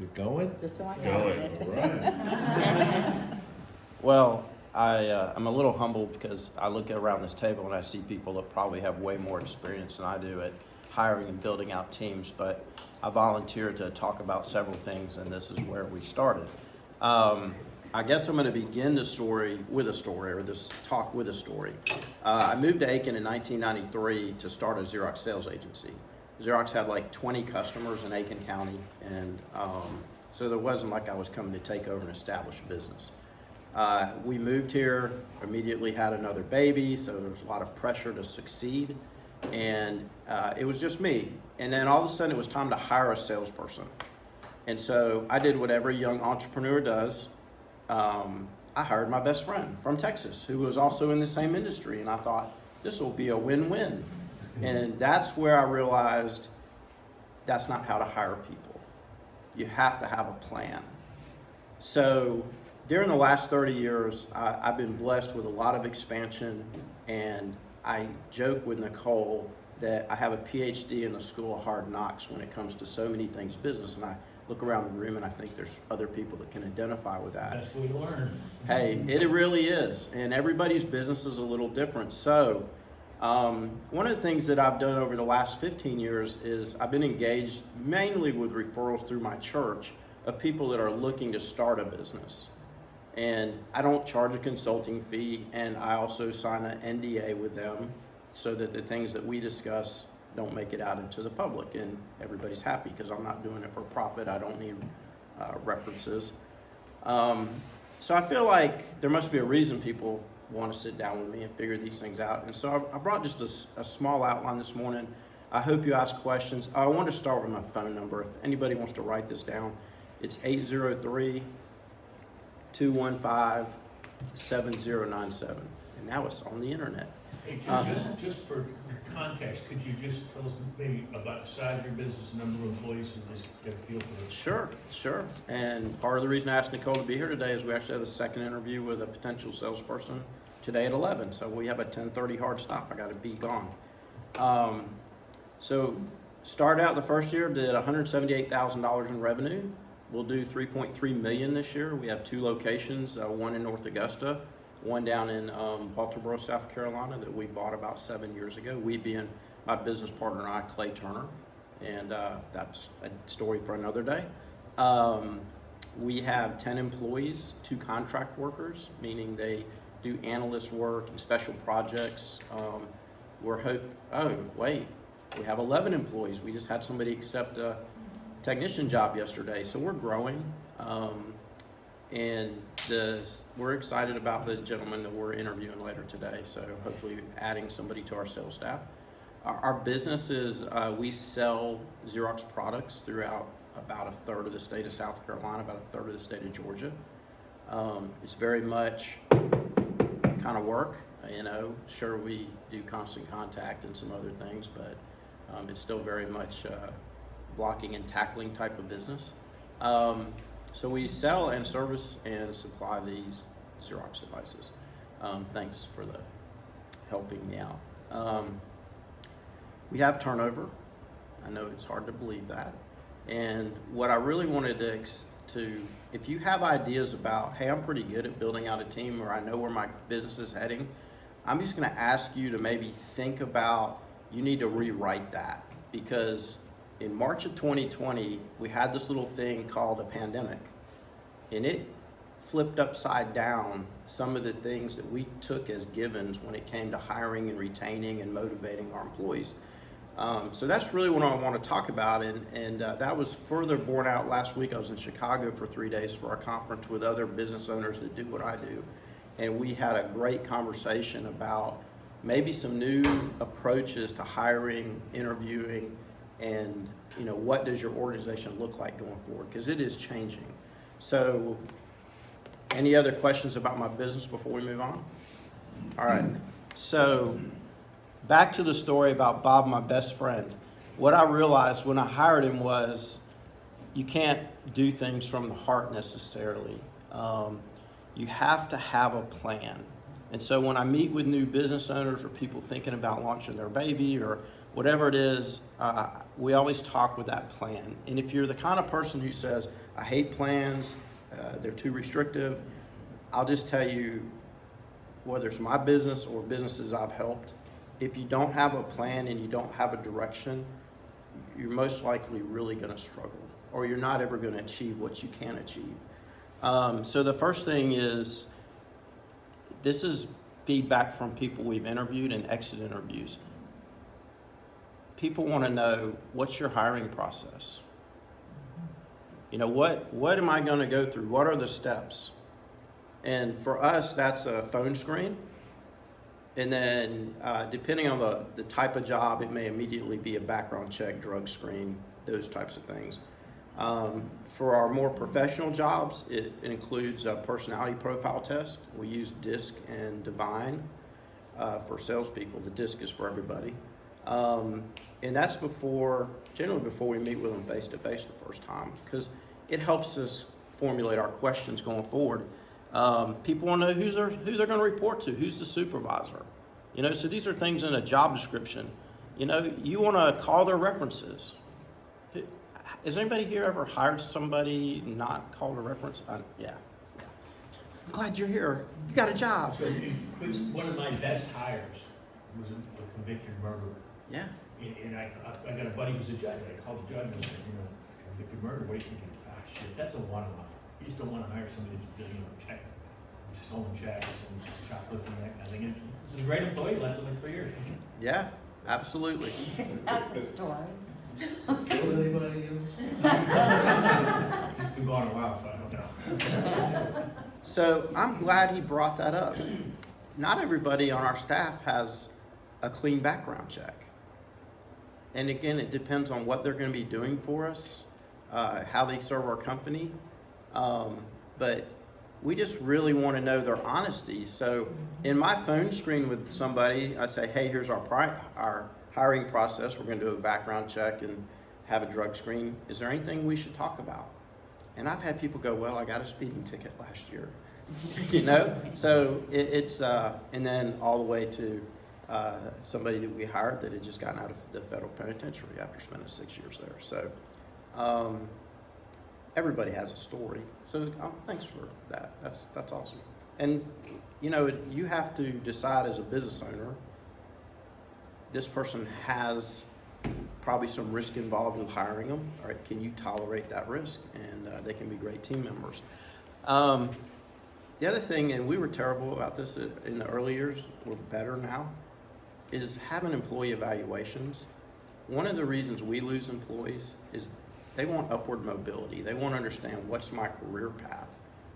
You're going? Just so I It's know. going, all right. Well, I'm a little humbled because I look around this table and I see people that probably have way more experience than I do at hiring and building out teams, but I volunteered to talk about several things, and this is where we started. I guess I'm going to begin the story with a story, or this talk with a story. I moved to Aiken in 1993 to start a Xerox sales agency. Xerox had like 20 customers in Aiken County, and so there wasn't like I was coming to take over and establish a business. We moved here, immediately had another baby, so there was a lot of pressure to succeed, and it was just me. And then all of a sudden it was time to hire a salesperson. And so I did what every young entrepreneur does. I hired my best friend from Texas who was also in the same industry, and I thought this will be a win-win. And that's where I realized that's not how to hire people. You have to have a plan. So during the last 30 years, I've been blessed with a lot of expansion, and I joke with Nicole that I have a PhD in the School of Hard Knocks when it comes to so many things business, and I look around the room and I think there's other people that can identify with that. That's what we learn. Hey, it really is, and everybody's business is a little different. So one of the things that I've done over the last 15 years is I've been engaged mainly with referrals through my church of people that are looking to start a business. And I don't charge a consulting fee, and I also sign an NDA with them so that the things that we discuss don't make it out into the public, and everybody's happy because I'm not doing it for profit. I don't need references. So I feel like there must be a reason people want to sit down with me and figure these things out. And so I brought just a small outline this morning. I hope you ask questions. I want to start with my phone number. If anybody wants to write this down, it's 803-215-7097. And now it's on the internet. Hey, Jim, just for context, could you just tell us maybe about the size of your business, number of employees, and just get a feel for this? Sure. And part of the reason I asked Nicole to be here today is we actually have a second interview with a potential salesperson today at 11. So we have a 10:30 hard stop. I got to be gone. So started out the first year, did $178,000 in revenue. We'll do $3.3 million this year. We have 2 locations, one in North Augusta, one down in Walterboro, South Carolina, that we bought about 7 years ago. We being my business partner and I, Clay Turner, and that's a story for another day. We have 10 employees, 2 contract workers, meaning they do analyst work and special projects. We have 11 employees. We just had somebody accept a technician job yesterday, so we're growing. And we're excited about the gentleman that we're interviewing later today, so hopefully adding somebody to our sales staff. Our business is, we sell Xerox products throughout about a third of the state of South Carolina, about a third of the state of Georgia. It's very much kind of work, sure we do constant contact and some other things, but it's still very much blocking and tackling type of business. So we sell and service and supply these Xerox devices. Thanks for helping me out. We have turnover. I know it's hard to believe that. And what I really wanted to, if you have ideas about, hey, I'm pretty good at building out a team, or I know where my business is heading, I'm just gonna ask you to maybe think about, you need to rewrite that, because in March of 2020, we had this little thing called a pandemic, and it flipped upside down some of the things that we took as givens when it came to hiring and retaining and motivating our employees. So that's really what I want to talk about, and that was further borne out last week. I was in Chicago for 3 days for our conference with other business owners that do what I do, and we had a great conversation about maybe some new approaches to hiring, interviewing, and what does your organization look like going forward, because it is changing. So any other questions about my business before we move on? All right, so back to the story about Bob, my best friend. What I realized when I hired him was you can't do things from the heart necessarily. You have to have a plan. And so when I meet with new business owners or people thinking about launching their baby or whatever it is, we always talk with that plan. And if you're the kind of person who says, I hate plans, they're too restrictive, I'll just tell you, whether it's my business or businesses I've helped, if you don't have a plan and you don't have a direction, you're most likely really going to struggle, or you're not ever going to achieve what you can achieve. So the first thing is, this is feedback from people we've interviewed and exit interviews. People want to know, what's your hiring process? You know, what am I going to go through? What are the steps? And for us, that's a phone screen. And then depending on the type of job, it may immediately be a background check, drug screen, those types of things. For our more professional jobs, it includes a personality profile test. We use DISC and Divine for salespeople. The DISC is for everybody. And that's generally before we meet with them face-to-face the first time, because it helps us formulate our questions going forward. People want to know who they're going to report to, who's the supervisor. You know, so these are things in a job description. You know, you want to call their references. Has anybody here ever hired somebody not called a reference? Yeah. I'm glad you're here. You got a job. So one of my best hires was a convicted murderer. Yeah. And I got a buddy who's a judge. I called the judge and said, you know, convicted murder, what do you think? Shit, that's a one-off. You just don't want to hire somebody who's doing, stolen checks and shoplifting, that kind of thing. And he's a great employee, lasted like 3 years. Yeah, absolutely. That's a story. Kill anybody else? He's been gone a while, so I don't know. So I'm glad he brought that up. Not everybody on our staff has a clean background check. And again, it depends on what they're going to be doing for us, how they serve our company. But we just really want to know their honesty. So in my phone screen with somebody, I say, hey, here's our hiring process. We're going to do a background check and have a drug screen. Is there anything we should talk about? And I've had people go, well, I got a speeding ticket last year. You know? So it's and then all the way to somebody that we hired that had just gotten out of the federal penitentiary after spending 6 years there. So everybody has a story. So thanks for that. That's awesome. And you know, you have to decide as a business owner, this person has probably some risk involved with hiring them. All right, can you tolerate that risk? And they can be great team members. The other thing, and we were terrible about this in the early years, we're better now, is having employee evaluations. One of the reasons we lose employees is they want upward mobility. They want to understand, what's my career path?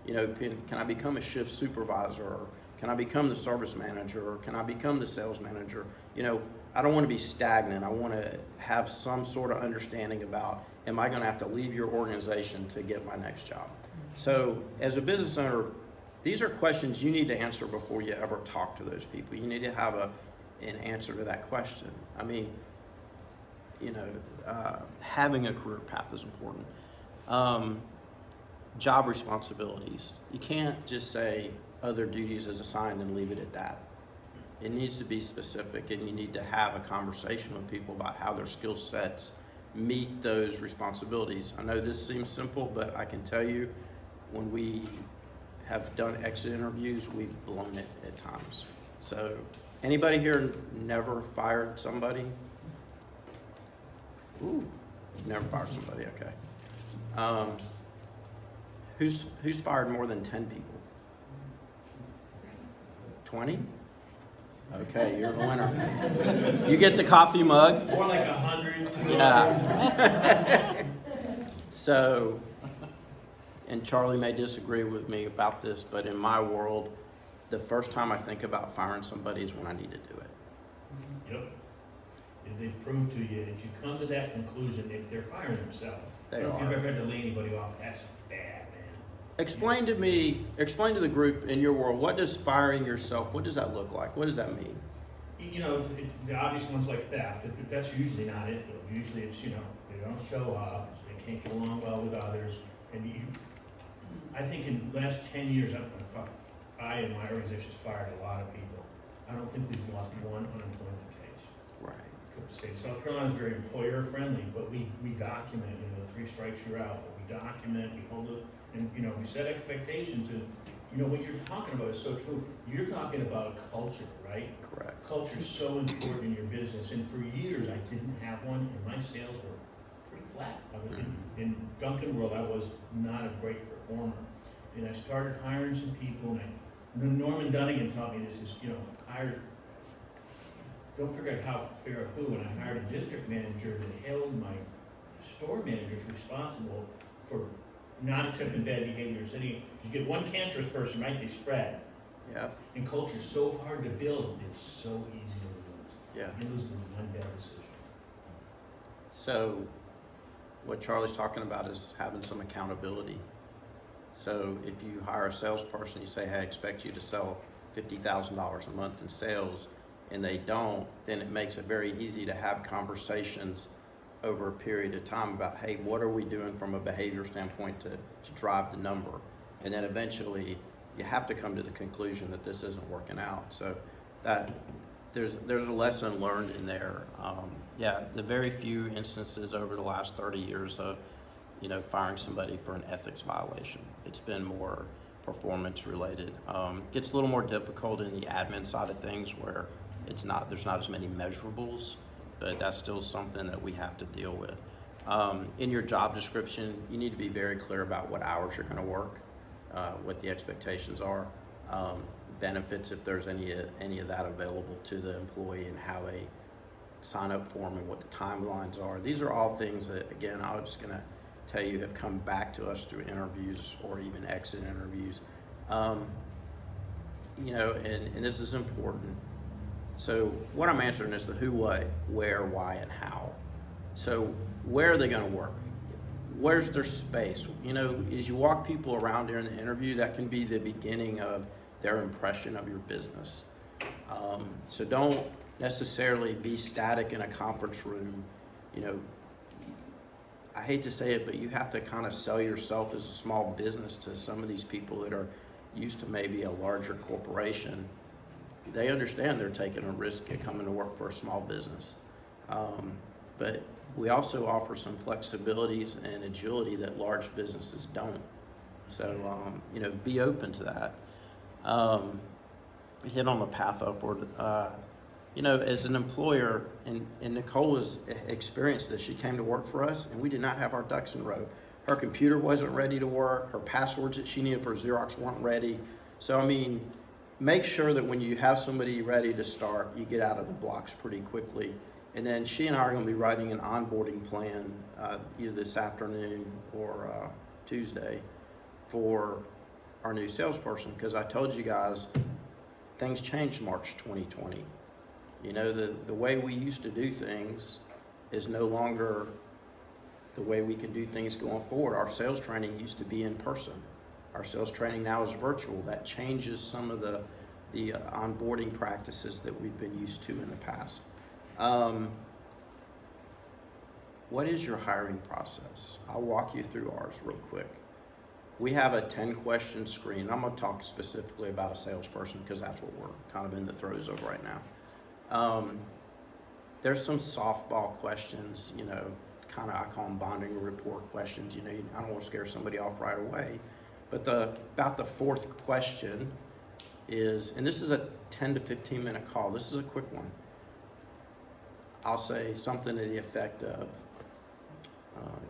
You know, can I become a shift supervisor? Or can I become the service manager? Or can I become the sales manager? You know, I don't want to be stagnant. I want to have some sort of understanding about, am I going to have to leave your organization to get my next job? So as a business owner, these are questions you need to answer before you ever talk to those people. You need to have an answer to that question. I mean, you know, having a career path is important. Job responsibilities. You can't just say other duties as assigned and leave it at that. It needs to be specific, and you need to have a conversation with people about how their skill sets meet those responsibilities. I know this seems simple, but I can tell you, when we have done exit interviews, we've blown it at times. So anybody here never fired somebody? Ooh, never fired somebody, okay. Who's fired more than 10 people? 20? Okay, you're the winner. You get the coffee mug. More like 100. Yeah. So, and Charlie may disagree with me about this, but in my world, the first time I think about firing somebody is when I need to do it. Yep. If they've proved to you, if you come to that conclusion, if they're firing themselves. They If are. you've ever had to lay anybody off, that's bad, man. Explain to the group in your world, what does firing yourself, what does that look like? What does that mean? You know, the obvious ones like theft, that's usually not it, though. Usually it's, you know, they don't show up, they can't get along well with others, and I think in the last 10 years, I and my organization's fired a lot of people. I don't think we've lost one unemployment case. Right. state. South Carolina is very employer friendly, but we document, 3 strikes you're out, but we document, we hold it, and, we set expectations, and, what you're talking about is so true. You're talking about culture, right? Correct. Culture is so important in your business, and for years I didn't have one, and my sales were pretty flat. I was in Duncan World, I was not a great performer, and I started hiring some people, and Norman Dunnigan taught me this is, hire. Don't forget how fair who, and I hired a district manager that held my store managers responsible for not accepting bad behavior. So you get one cancerous person, right? They spread. Yeah. And culture's so hard to build, it's so easy to lose. Yeah. You lose with one bad decision. So what Charlie's talking about is having some accountability. So if you hire a salesperson, you say, hey, I expect you to sell $50,000 a month in sales, and they don't, then it makes it very easy to have conversations over a period of time about, hey, what are we doing from a behavior standpoint to drive the number? And then eventually you have to come to the conclusion that this isn't working out. So that there's a lesson learned in there. The very few instances over the last 30 years of, firing somebody for an ethics violation. It's been more performance related. Gets a little more difficult in the admin side of things where there's not as many measurables, but that's still something that we have to deal with. In your job description, you need to be very clear about what hours you're going to work, what the expectations are, benefits if there's any of that available to the employee, and how they sign up for them and what the timelines are. These are all things that, again, I was going to tell you have come back to us through interviews or even exit interviews. And this is important. So what I'm answering is the who, what, where, why, and how. So where are they going to work? Where's their space? As you walk people around during the interview, that can be the beginning of their impression of your business. So don't necessarily be static in a conference room. I hate to say it, but you have to kind of sell yourself as a small business to some of these people that are used to maybe a larger corporation. They understand they're taking a risk at coming to work for a small business. But we also offer some flexibilities and agility that large businesses don't. So, be open to that. Hit on the path upward. As an employer, and Nicole has experienced this, she came to work for us and we did not have our ducks in a row. Her computer wasn't ready to work. Her passwords that she needed for Xerox weren't ready. So, make sure that when you have somebody ready to start, you get out of the blocks pretty quickly. And then she and I are going to be writing an onboarding plan either this afternoon or Tuesday for our new salesperson, because I told you guys things changed March 2020. The way we used to do things is no longer the way we can do things going forward. Our sales training used to be in person. Our sales training now is virtual. That changes some of the onboarding practices that we've been used to in the past. What is your hiring process? I'll walk you through ours real quick. We have a 10-question screen. I'm going to talk specifically about a salesperson because that's what we're kind of in the throes of right now. There's some softball questions, kind of I call them bonding report questions. I don't want to scare somebody off right away. But about the fourth question is, and this is a 10 to 15 minute call. This is a quick one. I'll say something to the effect of,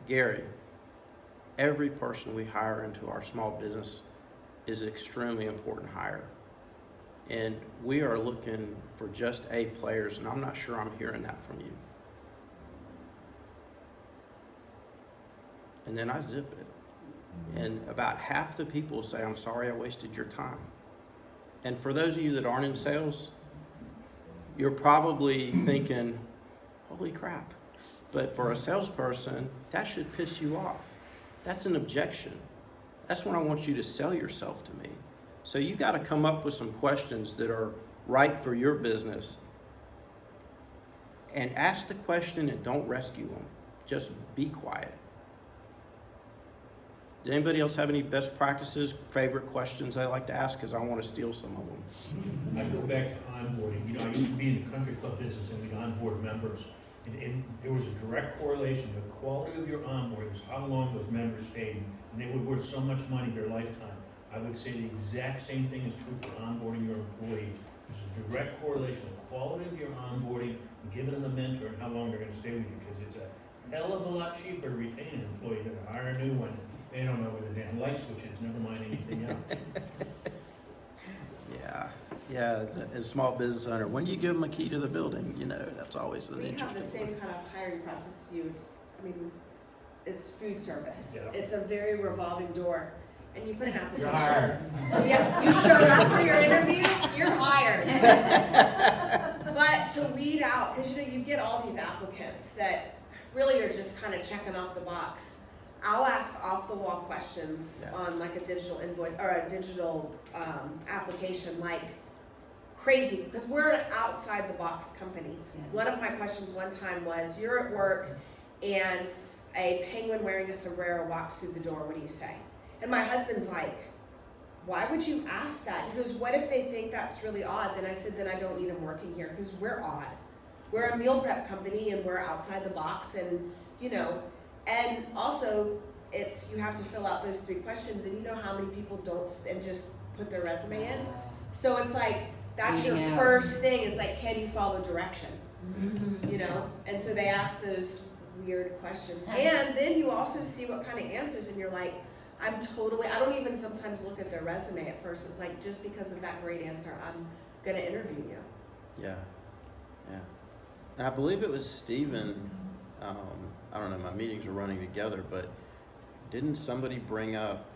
Gary, every person we hire into our small business is an extremely important hire. And we are looking for just A players, and I'm not sure I'm hearing that from you. And then I zip it. And about half the people say, I'm sorry I wasted your time. And for those of you that aren't in sales, you're probably thinking, holy crap. But for a salesperson, that should piss you off. That's an objection. That's when I want you to sell yourself to me. So you got to come up with some questions that are right for your business. And ask the question and don't rescue them. Just be quiet. Did anybody else have any best practices, favorite questions they like to ask? Because I want to steal some of them. I go back to onboarding. I used to be in the country club business and we'd onboard members. And there was a direct correlation to the quality of your onboarding, how long those members stayed, and they would worth so much money their lifetime. I would say the exact same thing is true for onboarding your employees. There's a direct correlation to the quality of your onboarding, and giving them a mentor, and how long they're gonna stay with you, because it's a hell of a lot cheaper to retain an employee than to hire a new one. They don't know where the damn light switch is, never mind anything else. Yeah, as a small business owner, when you give them a key to the building, that's always an We have interesting the same one. kind of hiring process as you. It's food service. Yeah. It's a very revolving door. And you put an application. You're hired. Yeah, you showed up for your interview, you're hired. But to weed out, because you get all these applicants that really are just kind of checking off the box. I'll ask off the wall questions on like a digital invoice or a digital application, like crazy, because we're an outside the box company. Yeah. One of my questions one time was, you're at work and a penguin wearing a sombrero walks through the door, what do you say? And my husband's like, why would you ask that? He goes, what if they think that's really odd? Then I said, then I don't need them working here, because we're odd. We're a meal prep company and we're outside the box, and and also you have to fill out those 3 questions, and you know how many people don't and just put their resume in. So it's like, that's your Reading out. first thing, is like, can you follow direction? Mm-hmm. And so they ask those weird questions. And then you also see what kind of answers, and you're like, I don't even sometimes look at their resume at first. It's like, just because of that great answer, I'm gonna interview you. Yeah. And I believe it was Stephen, I don't know, my meetings are running together, but didn't somebody bring up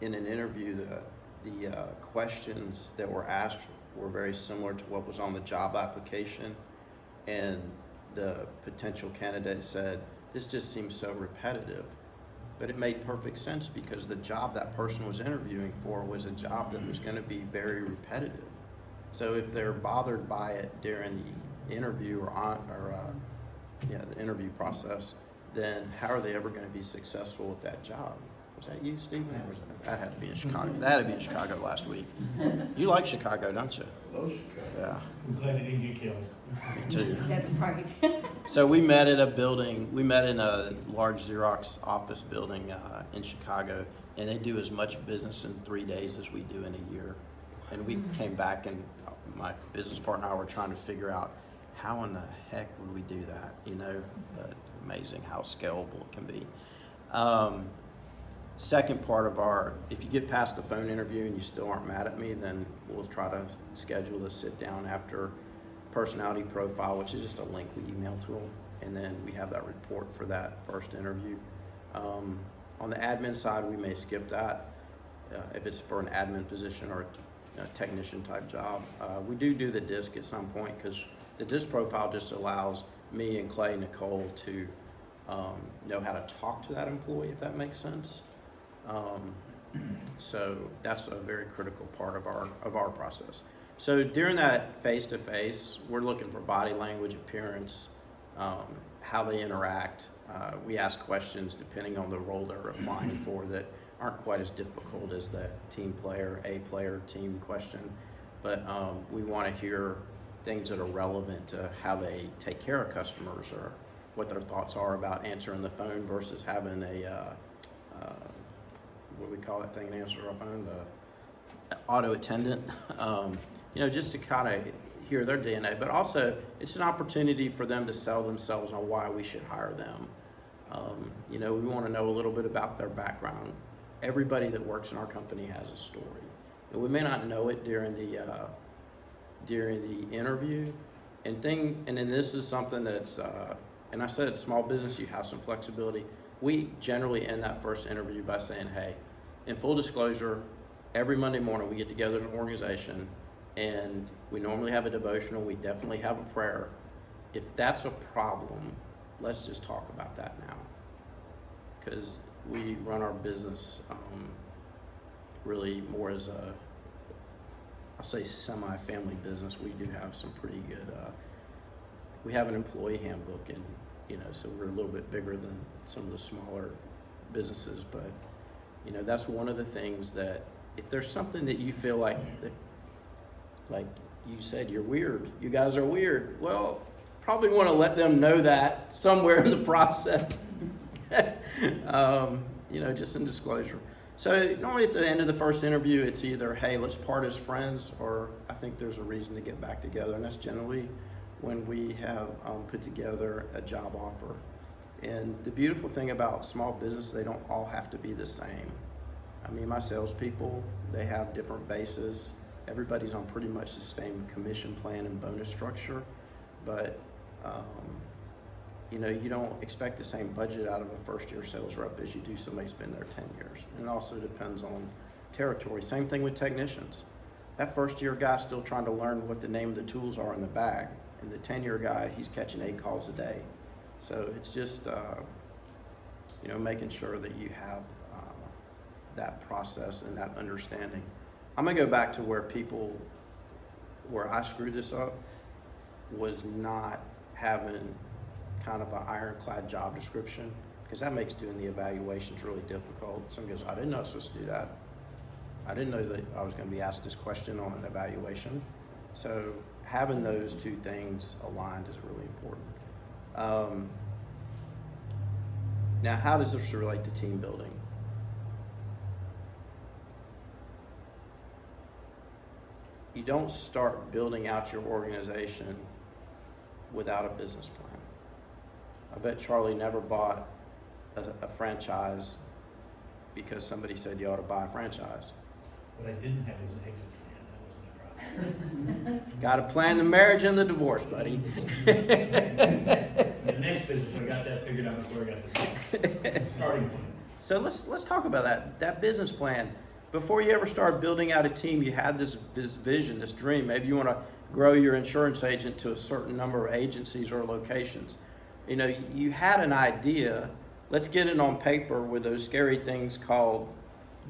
in an interview the questions that were asked were very similar to what was on the job application, and the potential candidate said, this just seems so repetitive. But it made perfect sense, because the job that person was interviewing for was a job that was going to be very repetitive. So if they're bothered by it during the interview the interview process, then how are they ever going to be successful with that job? Was that you, Stephen? Or was that had to be in Chicago. That had to be in Chicago last week. You like Chicago, don't you? Love Chicago. Yeah, I'm glad it didn't get killed. me too. That's right. So we met at a building, we met in a large Xerox office building in Chicago, and they do as much business in 3 days as we do in a year. And we came back, and my business partner and I were trying to figure out, how in the heck would we do that? But amazing how scalable it can be. Second part of if you get past the phone interview and you still aren't mad at me, then we'll try to schedule a sit down after personality profile, which is just a link we email to them, and then we have that report for that first interview. On the admin side, we may skip that if it's for an admin position or a technician type job. We do the DISC at some point, because the DISC profile just allows me and Clay and Nicole to know how to talk to that employee, if that makes sense. So that's a very critical part of our process. So during that face-to-face, we're looking for body language, appearance, how they interact. We ask questions depending on the role they're applying for that aren't quite as difficult as the team player, team question. But we want to hear things that are relevant to how they take care of customers, or what their thoughts are about answering the phone versus having what do we call that thing to answer our phone? The auto attendant. Just to kind of hear their DNA, but also it's an opportunity for them to sell themselves on why we should hire them. We want to know a little bit about their background. Everybody that works in our company has a story, and we may not know it during the interview. And then this is something that's, and I said it's small business, you have some flexibility. We generally end that first interview by saying, hey, in full disclosure, every Monday morning we get together as an organization, and we normally have a devotional, we definitely have a prayer. If that's a problem, let's just talk about that now. Because we run our business really more as I'll say semi-family business. We do have some pretty good, we have an employee handbook, and so we're a little bit bigger than some of the smaller businesses, but you know, that's one of the things that if there's something that you feel like you said, you're weird, you guys are weird, well, probably want to let them know that somewhere in the process. You know, just in disclosure. So normally at the end of the first interview, it's either, hey, let's part as friends, or I think there's a reason to get back together. And that's generally when we have put together a job offer. And the beautiful thing about small business, they don't all have to be the same. I mean, my salespeople, they have different bases. Everybody's on pretty much the same commission plan and bonus structure, but you know, you don't expect the same budget out of a first-year sales rep as you do somebody who's been there 10 years. And it also depends on territory. Same thing with technicians. That first-year guy's still trying to learn what the name of the tools are in the bag, and the 10-year guy, he's catching 8 calls a day. So it's just, you know, making sure that you have that process and that understanding. I'm gonna go back to where I screwed this up, was not having kind of an ironclad job description, because that makes doing the evaluations really difficult. Someone goes, I didn't know I was supposed to do that. I didn't know that I was going to be asked this question on an evaluation. So having those two things aligned is really important. Now, how does this relate to team building? You don't start building out your organization without a business plan. I bet Charlie never bought a franchise because somebody said you ought to buy a franchise. What I didn't have is an exit plan. That wasn't my problem. Got to plan the marriage and the divorce, buddy. In the next business, I got that figured out before I got the starting point. So let's talk about that business plan. Before you ever start building out a team, you had this vision, this dream. Maybe you want to grow your insurance agent to a certain number of agencies or locations. You know, you had an idea. Let's get it on paper with those scary things called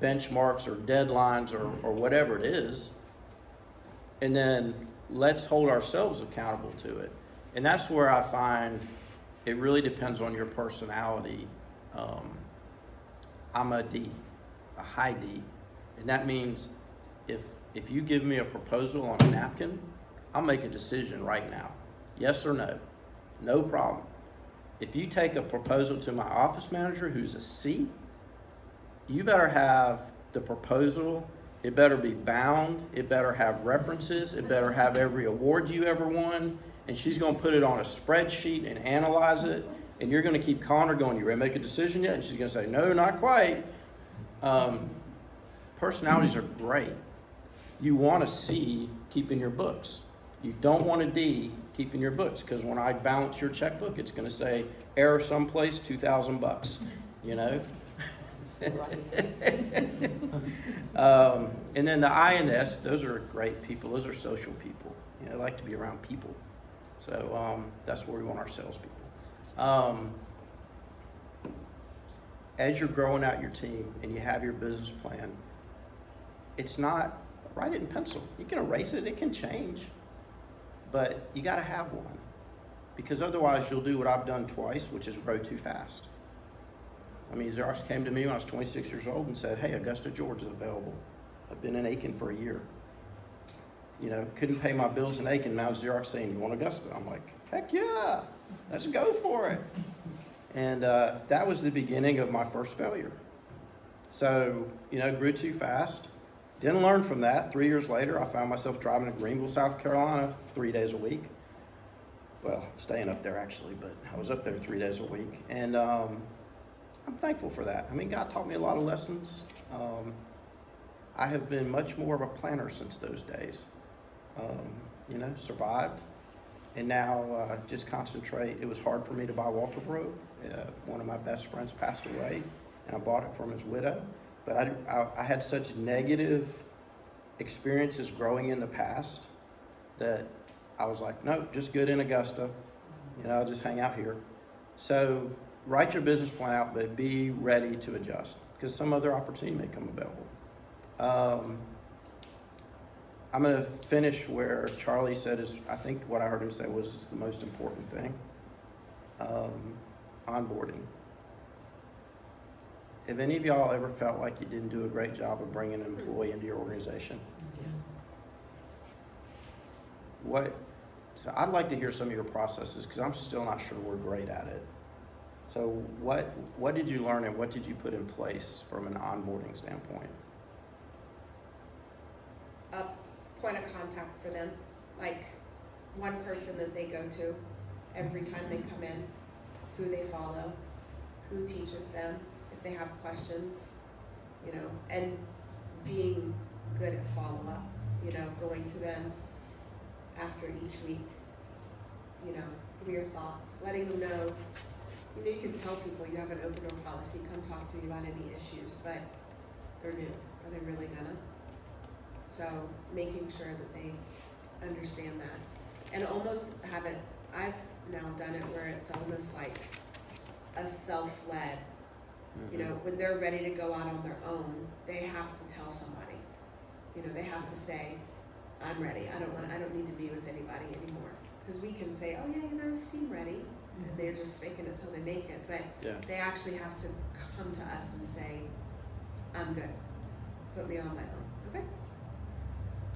benchmarks or deadlines or whatever it is. And then let's hold ourselves accountable to it. And that's where I find it really depends on your personality. I'm a D, a high D. And that means if you give me a proposal on a napkin, I'll make a decision right now. Yes or no. No problem. If you take a proposal to my office manager who's a C, you better have the proposal. It better be bound. It better have references. It better have every award you ever won. And she's going to put it on a spreadsheet and analyze it. And you're going to keep calling her going, you ready to make a decision yet? And she's going to say, no, not quite. Personalities are great. You want a C, keeping your books. You don't want a D, keeping your books, because when I balance your checkbook, it's going to say error someplace, $2,000. You know. And then the I and S, those are great people. Those are social people. You know, they like to be around people. So that's where we want our salespeople. As you're growing out your team and you have your business plan, it's not write it in pencil. You can erase it. It can change. But you got to have one, because otherwise you'll do what I've done twice, which is grow too fast. I mean, Xerox came to me when I was 26 years old and said, hey, Augusta, Georgia is available. I've been in Aiken for a year. You know, couldn't pay my bills in Aiken. Now Xerox saying, you want Augusta? I'm like, heck yeah, let's go for it. And that was the beginning of my first failure. So, you know, grew too fast. Didn't learn from that. 3 years later, I found myself driving to Greenville, South Carolina 3 days a week. Well, staying up there actually, but I was up there 3 days a week. And I'm thankful for that. I mean, God taught me a lot of lessons. I have been much more of a planner since those days. You know, survived. And now just concentrate. It was hard for me to buy Walterboro. One of my best friends passed away, and I bought it from his widow. But I had such negative experiences growing in the past that I was like, no, just good in Augusta. You know, I'll just hang out here. So write your business plan out, but be ready to adjust, because some other opportunity may come available. I'm going to finish where Charlie said is, I think what I heard him say was the most important thing. Onboarding. Have any of y'all ever felt like you didn't do a great job of bringing an employee into your organization? So I'd like to hear some of your processes because I'm still not sure we're great at it. So what did you learn and what did you put in place from an onboarding standpoint? A point of contact for them, like one person that they go to every time they come in, who they follow, who teaches them, if they have questions, and being good at follow-up, going to them after each week, give me your thoughts, letting them know, you can tell people you have an open door policy, come talk to me about any issues, but they're new, are they really gonna? So making sure that they understand that, and almost have it, I've now done it where it's almost like a self-led, when they're ready to go out on their own, they have to tell somebody, they have to say, I'm ready, I don't need to be with anybody anymore. Because we can say, oh yeah, you seem ready, and they're just faking it till they make it, but they actually have to come to us and say, I'm good, put me on my own, okay?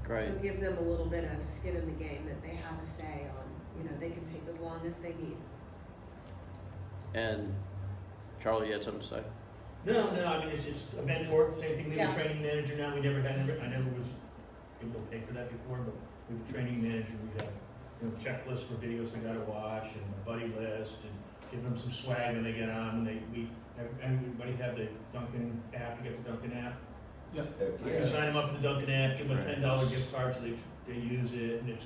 Great. So give them a little bit of skin in the game that they have a say on, they can take as long as they need. And Charlie, you had something to say? No, I mean, it's a mentor, same thing, we have Yeah. a training manager now, I never was able to pay for that before, but we have a training manager, we have, checklists for videos they gotta watch, and a buddy list, and give them some swag when they get on, and everybody have the Dunkin' app, you get the Dunkin' app? You sign them up for the Dunkin' app, give them a $10 gift card so they use it, and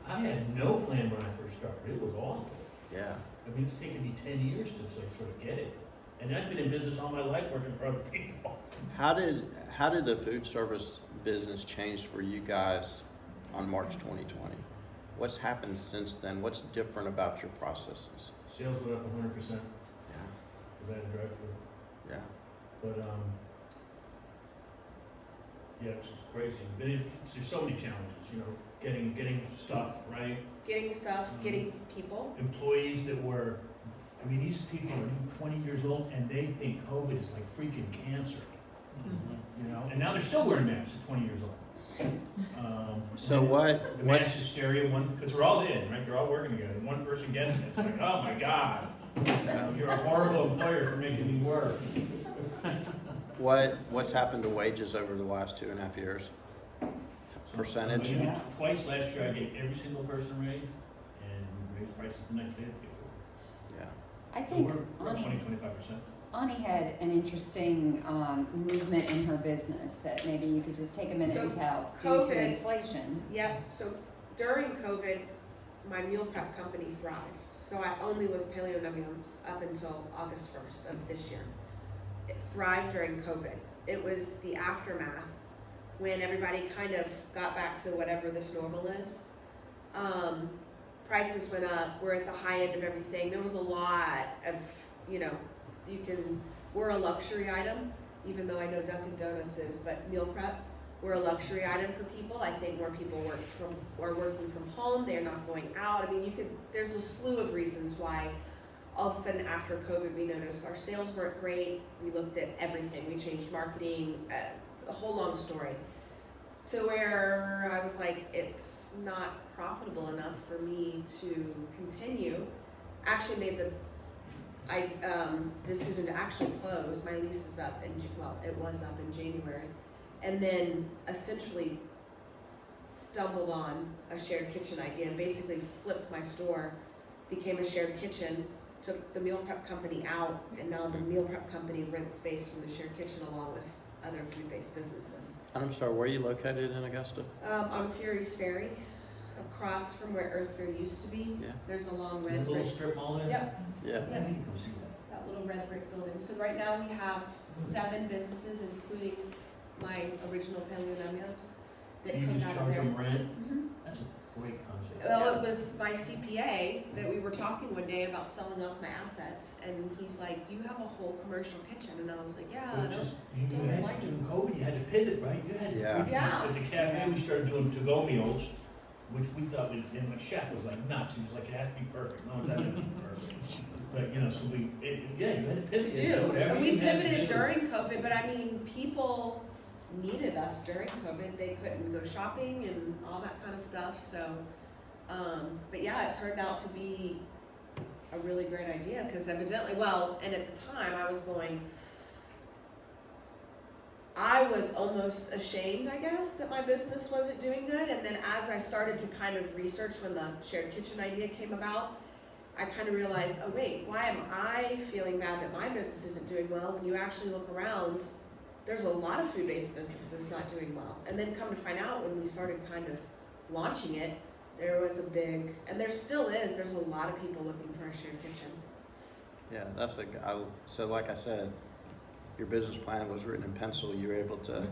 I had no plan when I first started, it was awful. Yeah. I mean, it's taken me 10 years to sort of get it. And I've been in business all my life working for other people. How did the food service business change for you guys on March 2020? What's happened since then? What's different about your processes? Sales went up 100%. Yeah. Because I had a drive-through. Yeah. But yeah, it's just crazy. There's so many challenges, getting stuff right. Getting stuff, getting people. Employees that were, these people are 20 years old and they think COVID is like freaking cancer. And now they're still wearing masks at 20 years old. So the mass hysteria, because we're all in, right? They're all working together. And one person gets it. It's like, oh my God, you're a horrible employer for making me work. What's happened to wages over the last 2.5 years? Percentage? Twice last year I gave every single person a raise, and we raised prices the next day. Yeah. I think we're 20-25%. Ani had an interesting movement in her business that maybe you could just take a minute So and tell due COVID, to inflation. Yep, so during COVID, my meal prep company thrived. So I only was Paleo Num-Yums up until August 1st of this year. It thrived during COVID. It was the aftermath when everybody kind of got back to whatever this normal is. Prices went up, we're at the high end of everything. There was a lot of, we're a luxury item, even though I know Dunkin' Donuts is, but meal prep, we're a luxury item for people. I think more people are working from home, they're not going out. There's a slew of reasons why all of a sudden after COVID, we noticed our sales weren't great. We looked at everything, we changed marketing, a whole long story, to where I was like, it's not profitable enough for me to continue. Actually made the decision to actually close. My lease is up it was up in January, and then essentially stumbled on a shared kitchen idea and basically flipped my store, became a shared kitchen, took the meal prep company out, and now the meal prep company rents space from the shared kitchen along with other food-based businesses. And I'm sorry, where are you located in Augusta? On Fury's Ferry, across from where Earth Fair used to be. Yeah. There's a long Is red there a little brick. strip mall there? Yep, Yeah. I need to come see that. that little red brick building. So right now we have 7 businesses, including my original Paleo Num-Yums, that You come just out of charge there. them rent? Mhm. That's a great concept. Well, it was my CPA that we were talking one day about selling off my assets, and he's like, "You have a whole commercial kitchen," and I was like, "Yeah, I Well, don't." you don't had, like during COVID, you had to pivot, right? You had to. Yeah. Yeah. At the cafe, we started doing to-go meals, which we thought, and my chef was like nuts. He was like, it has to be perfect. No, it doesn't have to be perfect. But, you know, so you had to pivot. We and do, whatever and we you had to pivoted do. during COVID, but I mean, people needed us during COVID. They couldn't go shopping and all that kind of stuff, so, but yeah, it turned out to be a really great idea, because evidently, well, and at the time, I was almost ashamed, I guess, that my business wasn't doing good, and then as I started to kind of research when the shared kitchen idea came about, I kind of realized, oh wait, why am I feeling bad that my business isn't doing well? When you actually look around, there's a lot of food-based businesses not doing well. And then come to find out, when we started kind of launching it, there was a big, and there still is, there's a lot of people looking for a shared kitchen. Yeah, so like I said, your business plan was written in pencil, you were able to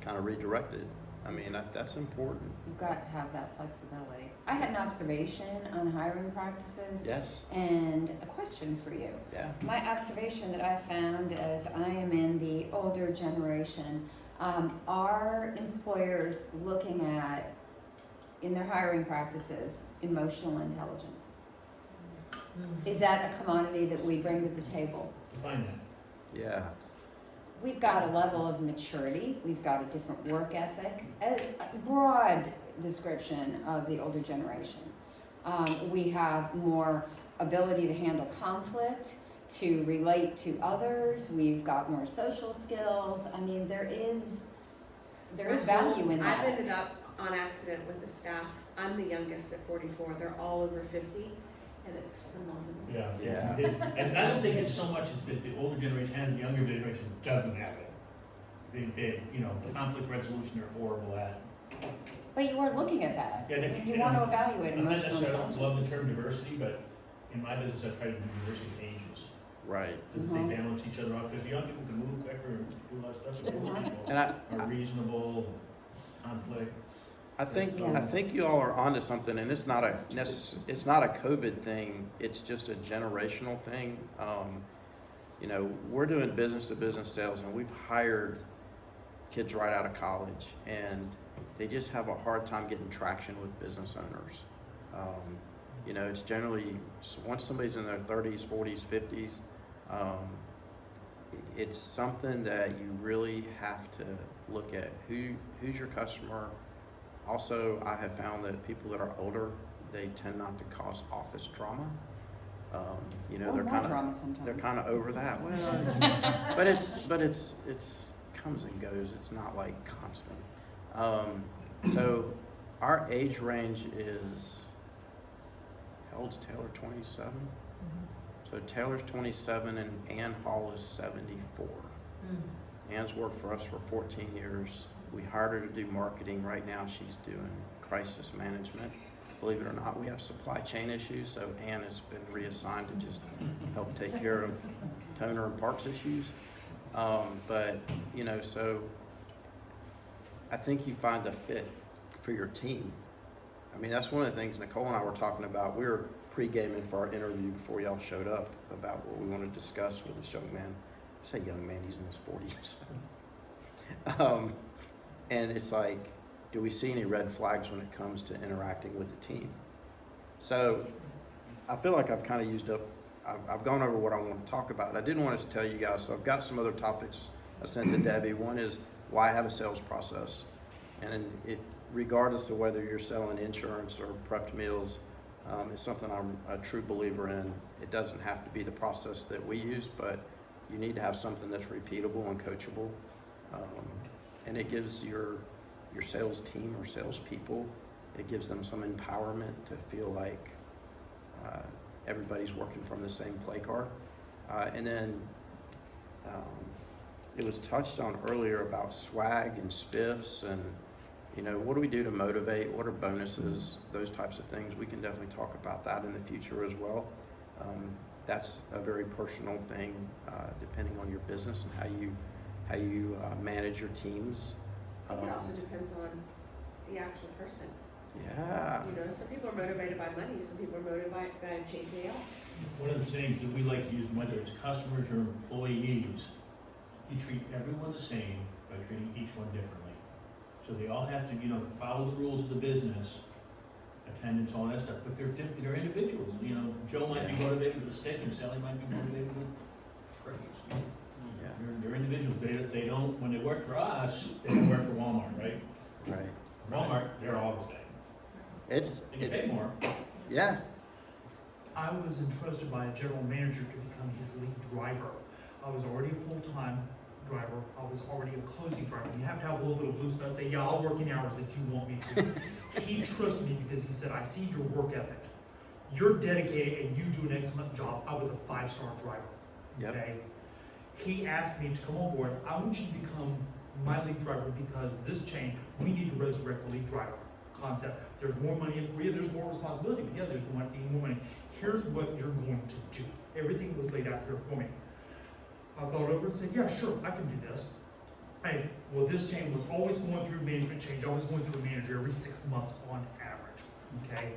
kind of redirect it. I mean, that's important. You've got to have that flexibility. I had an observation on hiring practices. Yes, And a question for you. yeah. My observation that I found as I am in the older generation, are employers looking at, in their hiring practices, emotional intelligence? Is that a commodity that we bring to the table? Define that. Yeah, We've got a level of maturity, we've got a different work ethic, a broad description of the older generation. We have more ability to handle conflict, to relate to others, we've got more social skills. I mean, there is value in that. I've ended up on accident with the staff. I'm the youngest at 44. They're all over 50, and it's phenomenal. Yeah. And I don't think it's so much as that the older generation has, the younger generation doesn't have it. They conflict resolution they're horrible at. But you are looking at that, Yeah, and you want to evaluate I'm not emotional necessarily, I intelligence. don't love the term diversity, but in my business, I try to do diversity of ages. right. They balance each other off, because young people can move quicker and do a lot of stuff, and older people And are reasonable, conflict. I think Yeah. I think you all are onto something, and it's not a COVID thing. It's just a generational thing. We're doing business to business sales, and we've hired kids right out of college, and they just have a hard time getting traction with business owners. It's generally once somebody's in their 30s, 40s, 50s, it's something that you really have to look at. Who's your customer? Also, I have found that people that are older, they tend not to cause office drama. Or They're more kind of drama sometimes. they're kind of over that. Well, but it's comes and goes. It's not like constant. So our age range is, how old's Taylor? 27. So Taylor's 27 and Ann Hall is 74. Ann's worked for us for 14 years. We hired her to do marketing. Right now she's doing crisis management. Believe it or not, we have supply chain issues, so Ann has been reassigned to just help take care of toner and parts issues. So I think you find the fit for your team. I mean, that's one of the things Nicole and I were talking about. We were pre-gaming for our interview before y'all showed up about what we want to discuss with this young man. I say young man, he's in his 40s. And it's like, do we see any red flags when it comes to interacting with the team? So I feel like I've kind of used up, I've gone over what I want to talk about. I didn't want to tell you guys, so I've got some other topics I sent to Debbie. One is why I have a sales process. And regardless of whether you're selling insurance or prepped meals, it's something I'm a true believer in. It doesn't have to be the process that we use, but you need to have something that's repeatable and coachable. And it gives your sales team or salespeople, it gives them some empowerment to feel like everybody's working from the same play card. And then it was touched on earlier about swag and spiffs and, what do we do to motivate? What are bonuses? Those types of things. We can definitely talk about that in the future as well. That's a very personal thing, depending on your business and how you manage your teams. I think it also depends on the actual person. Yeah. Some people are motivated by money, some people are motivated by a paid day off. One of the things that we like to use, whether it's customers or employees, you treat everyone the same by treating each one differently. So they all have to, follow the rules of the business, attendance, all that stuff, but they're individuals, you know, Joe might be motivated with a stick and Sally might be motivated with praise. Yeah. They're individuals, they don't, when they work for us, they don't work for Walmart, right? Right. Walmart, they're always there. It's And you pay more. yeah. I was entrusted by a general manager to become his lead driver. I was already a full-time driver. I was already a closing driver. You have to have a little bit of blue stuff. Say, yeah, I'll work in hours that you want me to. He trusted me because he said, I see your work ethic. You're dedicated and you do an excellent job. I was a 5-star driver. Yep. Okay. He asked me to come on board. I want you to become my lead driver because this chain, we need to resurrect the lead driver concept. There's more money, there's more responsibility, but yeah, there's more money. Here's what you're going to do. Everything was laid out here for me. I thought over and said, yeah, sure, I can do this. Hey, well, this chain was always going through management change, always going through a manager every 6 months on average, okay?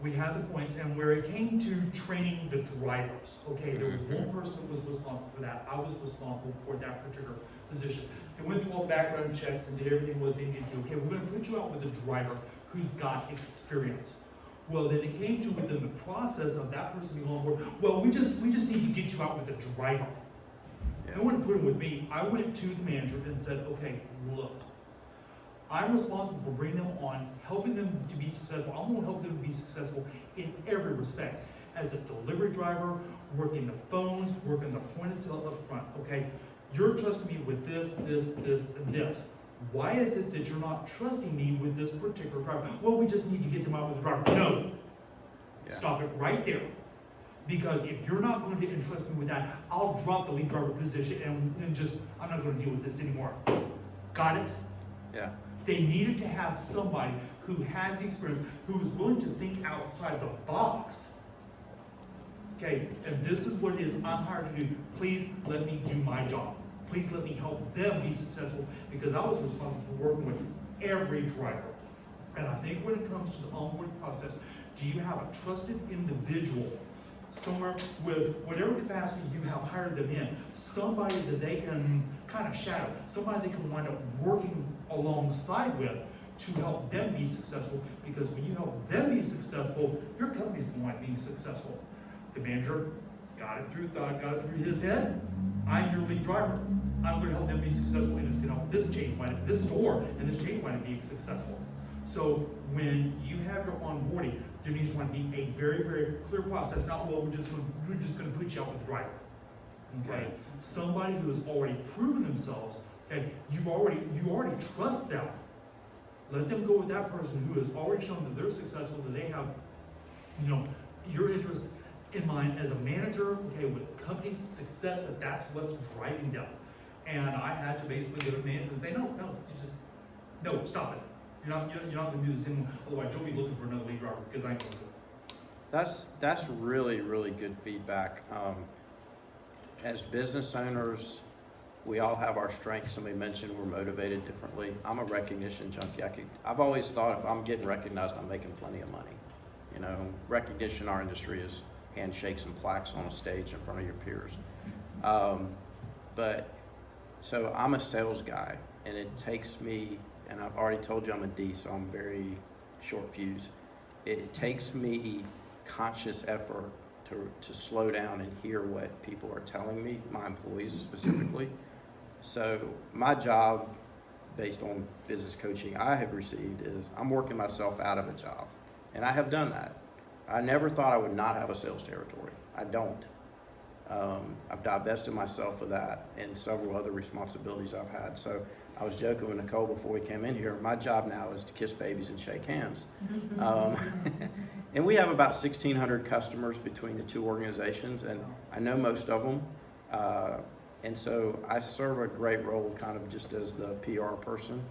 We had the point, and where it came to training the drivers, okay, there was one person that was responsible for that. I was responsible for that particular position. They went through all background checks and did everything was they needed to. Okay, we're gonna put you out with a driver who's got experience. Well, then it came to within the process of that person being on board, well, we just need to get you out with a driver. Yeah. No one put him with me. I went to the manager and said, okay, look, I'm responsible for bringing them on, helping them to be successful. I'm gonna help them to be successful in every respect. As a delivery driver, working the phones, working the point of sale up front, okay? You're trusting me with this, and this. Why is it that you're not trusting me with this particular driver? Well, we just need to get them out with the driver. No. Yeah. Stop it right there. Because if you're not going to entrust me with that, I'll drop the lead driver position and just, I'm not going to deal with this anymore. Got it? Yeah. They needed to have somebody who has the experience, who is willing to think outside the box. Okay, and this is what it is I'm hired to do. Please let me do my job. Please let me help them be successful because I was responsible for working with every driver. And I think when it comes to the onboarding process, do you have a trusted individual somewhere with whatever capacity you have hired them in, somebody that they can kind of shadow, somebody they can wind up working alongside with to help them be successful, because when you help them be successful, your company's going to wind up being successful. The manager got it through his head. I'm your lead driver. I'm going to help them be successful, and it's going to help this chain wind up, this store and this chain wind up being successful. So when you have your onboarding, there needs to be a very, very clear process. Not, well, we're just going to put you out with the driver. Okay, Right. Somebody who has already proven themselves. Okay, you already trust them. Let them go with that person who has already shown that they're successful, that they have, your interest in mind as a manager. Okay, with the company's success, that's what's driving them. And I had to basically get a manager and say, no, stop it. You're not going to do this anymore. Otherwise, you'll be looking for another lead driver because I ain't going to do it. That's really, really good feedback. As business owners, we all have our strengths. Somebody mentioned we're motivated differently. I'm a recognition junkie. I've always thought if I'm getting recognized, I'm making plenty of money. Recognition in our industry is handshakes and plaques on a stage in front of your peers. So I'm a sales guy, and it takes me, and I've already told you I'm a D, so I'm very short fuse. It takes me conscious effort to slow down and hear what people are telling me, my employees specifically. So my job, based on business coaching I have received, is I'm working myself out of a job. And I have done that. I never thought I would not have a sales territory. I don't. I've divested myself of that and several other responsibilities I've had. So I was joking with Nicole before we came in here. My job now is to kiss babies and shake hands. And we have about 1,600 customers between the two organizations, and I know most of them. And so I serve a great role kind of just as the PR person.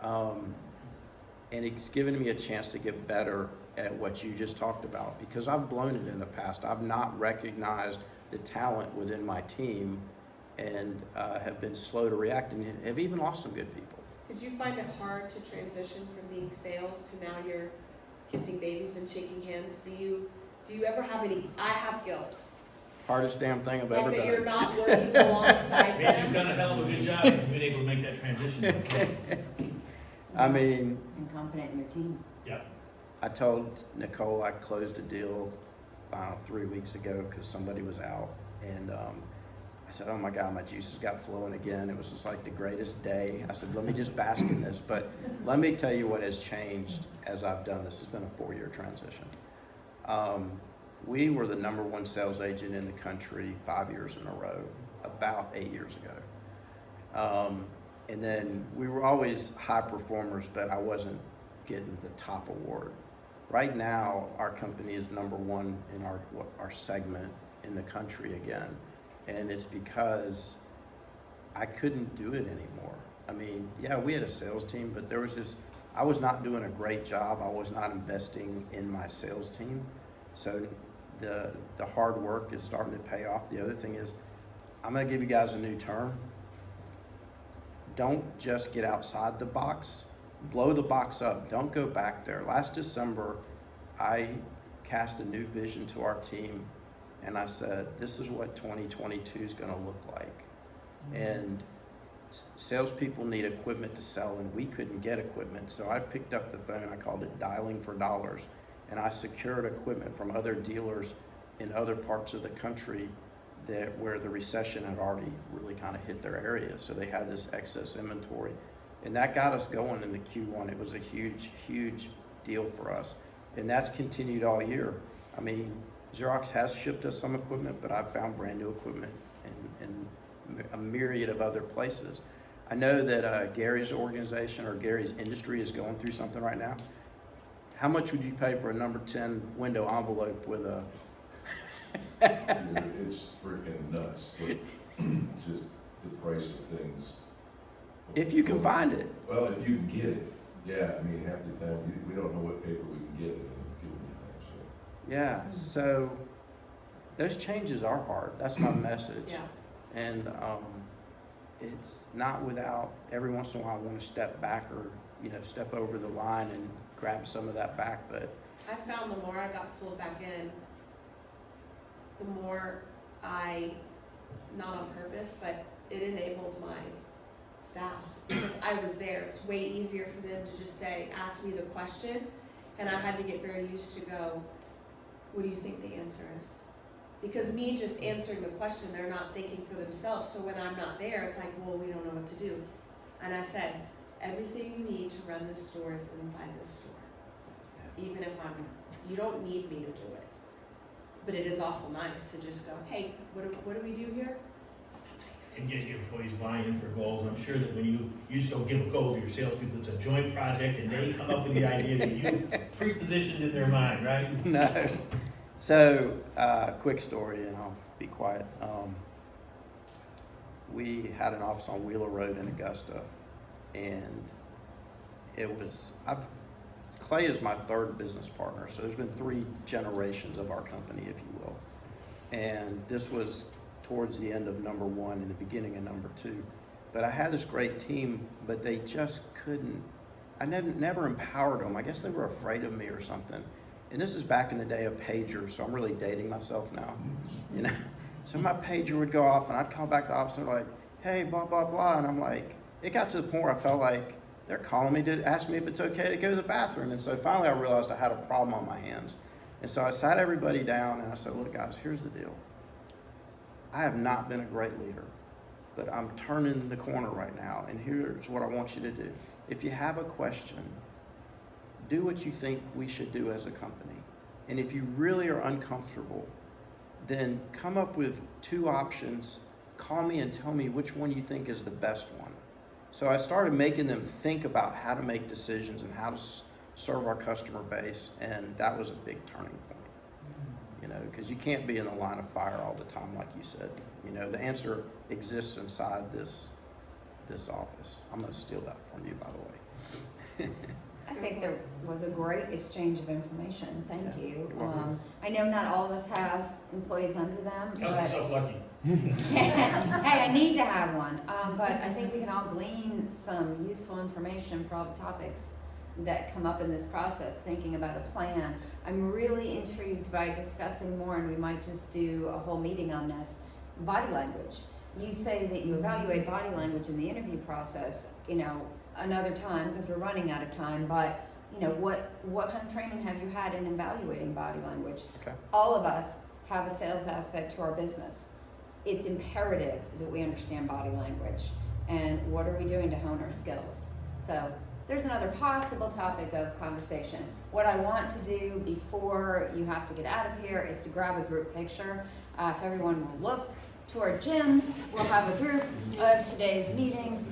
And it's given me a chance to get better at what you just talked about, because I've blown it in the past. I've not recognized the talent within my team and have been slow to react and have even lost some good people. Did you find it hard to transition from being sales to now you're kissing babies and shaking hands? Do you ever have any? I have guilt. Hardest damn thing I've Like ever that done. you're not working alongside Man, them. you've done a hell of a good job of being able to make that transition. I mean, And confident in your team. Yeah. I told Nicole I closed a deal 3 weeks ago because somebody was out, and I said, oh my God, my juices got flowing again. It was just like the greatest day. I said, let me just bask in this. But let me tell you what has changed as I've done this. It's been a 4-year transition. We were the #1 sales agent in the country 5 years in a row, about 8 years ago. And then we were always high performers, but I wasn't getting the top award. Right now, our company is #1 in our segment in the country again. And it's because I couldn't do it anymore. I mean, yeah, we had a sales team, but there was this, I was not doing a great job. I was not investing in my sales team. So the hard work is starting to pay off. The other thing is, I'm gonna give you guys a new term. Don't just get outside the box, blow the box up. Don't go back there. Last December, I cast a new vision to our team, and I said, this is what 2022 is gonna look like. And salespeople need equipment to sell, and we couldn't get equipment. So I picked up the phone, I called it dialing for dollars, and I secured equipment from other dealers in other parts of the country where the recession had already really kind of hit their area. So they had this excess inventory. And that got us going into Q1. It was a huge, huge deal for us. And that's continued all year. I mean, Xerox has shipped us some equipment, but I've found brand new equipment in a myriad of other places. I know that Gary's organization or Gary's industry is going through something right now. How much would you pay for a number 10 window envelope with a... Dude, it's freaking nuts, but just the price of things. If you can find it. Well, if you can get it, yeah, I mean, half the time, we don't know what paper we can get at any given time, so. Yeah, so those changes are hard. That's my message. Yeah. And it's not without, every once in a while, I want to step back or, step over the line and grab some of that back, but I found the more I got pulled back in, the more I, not on purpose, but it enabled my staff because I was there. It's way easier for them to just say, ask me the question, and I had to get very used to go, what do you think the answer is? Because me just answering the question, they're not thinking for themselves. So when I'm not there, it's like, well, we don't know what to do. And I said, everything you need to run this store is inside this store. Even if you don't need me to do it. But it is awful nice to just go, hey, what do we do here? And get your employees buy-in for goals. I'm sure that when you just don't give a goal to your salespeople, it's a joint project, and they come up with the idea that you pre-positioned in their mind, right? no. So, quick story, and I'll be quiet. We had an office on Wheeler Road in Augusta, and Clay is my third business partner, so there's been 3 generations of our company, if you will. And this was towards the end of #1 and the beginning of #2. But I had this great team, but they just couldn't, I never empowered them. I guess they were afraid of me or something. And this is back in the day of pagers, so I'm really dating myself now, So my pager would go off, and I'd call back the office, and they're like, hey, blah, blah, blah. And I'm like, it got to the point where I felt like they're calling me to ask me if it's okay to go to the bathroom. And so finally I realized I had a problem on my hands. And so I sat everybody down, and I said, look, guys, here's the deal. I have not been a great leader, but I'm turning the corner right now, and here's what I want you to do. If you have a question, do what you think we should do as a company. And if you really are uncomfortable, then come up with 2 options, call me and tell me which one you think is the best one. So I started making them think about how to make decisions and how to serve our customer base, and that was a big turning point. Because you can't be in the line of fire all the time, like you said. The answer exists inside this office. I'm going to steal that from you, by the way. I think there was a great exchange of information. Thank Yeah, you. you're welcome. I know not all of us have employees under them, Count but yourself lucky. hey, I need to have one. But I think we can all glean some useful information for all the topics that come up in this process, thinking about a plan. I'm really intrigued by discussing more, and we might just do a whole meeting on this, body language. You say that you evaluate body language in the interview process, another time, because we're running out of time, but you know, what kind of training have you had in evaluating body language? Okay. All of us have a sales aspect to our business. It's imperative that we understand body language and what are we doing to hone our skills. So there's another possible topic of conversation. What I want to do before you have to get out of here is to grab a group picture. If everyone will look to our gym, we'll have a group of today's meeting.